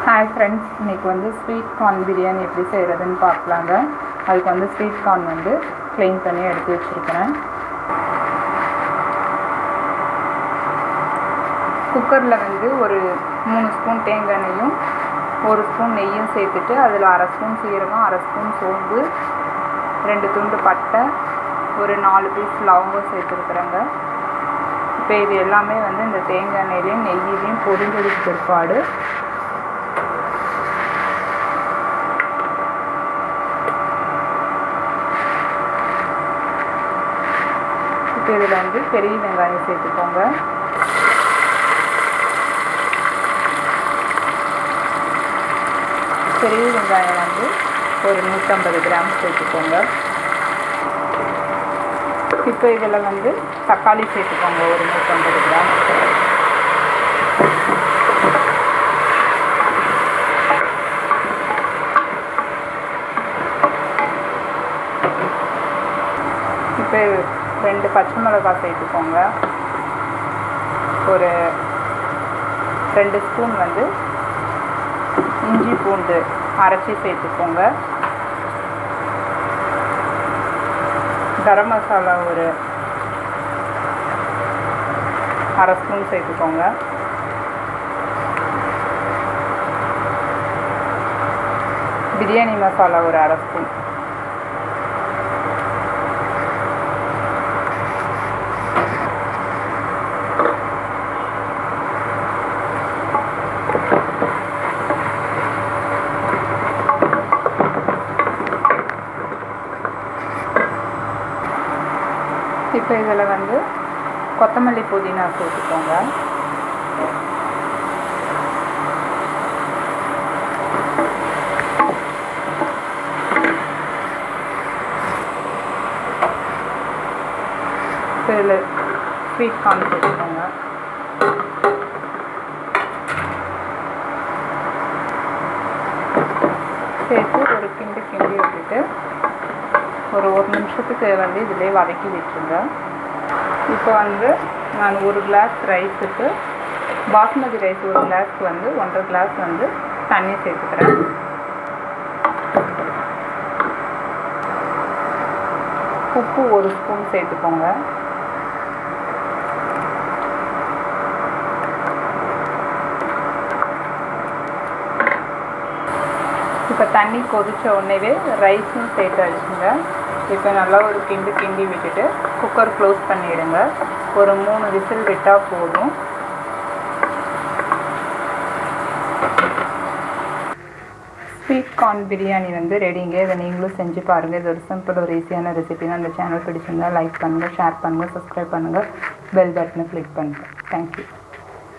Hi friends, இன்றைக்கி வந்து sweet corn biryani எப்படி செய்கிறதுன்னு பார்க்கலாங்க. அதுக்கு வந்து ஸ்வீட் கார்ன் வந்து க்ளீன் பண்ணி எடுத்து வச்சுருக்கிறேன். குக்கரில் வந்து ஒரு 3 ஸ்பூன் தேங்காய் எண்ணெயும் 1 ஸ்பூன் நெய்யும் சேர்த்துட்டு அதில் 1/2 ஸ்பூன் சீரகம், 1/2 ஸ்பூன் சோம்பு, 2 துண்டு பட்டை, ஒரு 4 பீஸ் லவங்கம் சேர்த்துருக்குறேங்க. இப்போ இது எல்லாமே வந்து இந்த தேங்காய் எண்ணெயிலையும் நெய்யிலையும் பொரிஞ்சதுக்கு பிற்பாடு இப்போ இதில் வந்து பெரிய வெங்காயம் சேர்த்துக்கோங்க. பெரிய வெங்காயம் வந்து ஒரு 150 கிராம் சேர்த்துக்கோங்க. இப்போ இதில் வந்து தக்காளி சேர்த்துக்கோங்க, ஒரு 150 கிராம். இப்போ 2 பச்சை மிளகாய் சேர்த்துக்கோங்க. ஒரு 2 ஸ்பூன் வந்து இஞ்சி பூண்டு அரைச்சி சேர்த்துக்கோங்க. கரம் மசாலா ஒரு 1/2 ஸ்பூன் சேர்த்துக்கோங்க. பிரியாணி மசாலா ஒரு 1/2 ஸ்பூன். இப்போ இதில் வந்து கொத்தமல்லி புதினா சேர்த்துக்கோங்க. இப்போ இதில் ஸ்வீட் கார்ன் சேர்த்துக்கோங்க. சேர்த்து ஒரு கிண்டி விட்டுட்டு ஒரு 1 நிமிஷத்துக்கு வந்து இதிலே வதக்கி விட்டுருங்க. இப்போ வந்து நான் 1 கிளாஸ் ரைஸுக்கு பாஸ்மதி ரைஸ் 1 கிளாஸ்க்கு வந்து 1.5 கிளாஸ் வந்து தண்ணி சேர்த்துக்கிறேன். உப்பு 1 ஸ்பூன் சேர்த்துக்கோங்க. இப்போ தண்ணி கொதித்த உடனேவே ரைஸும் சேர்த்து அடிச்சுங்க. இப்போ நல்லா ஒரு கிண்டி விட்டுட்டு குக்கர் க்ளோஸ் பண்ணிவிடுங்க. ஒரு 3 விசில் விட்டால் போதும். ஸ்வீட் கார்ன் பிரியாணி வந்து ரெடிங்க. இதை நீங்களும் செஞ்சு பாருங்கள். இது ஒரு சிம்பிள் ஒரு ஈஸியான ரெசிபி தான். இந்த சேனல் பிடிச்சிருந்தால் லைக் பண்ணுங்கள், ஷேர் பண்ணுங்கள், சப்ஸ்கிரைப் பண்ணுங்கள், பெல் பட்டனை கிளிக் பண்ணுங்கள். தேங்க்யூ.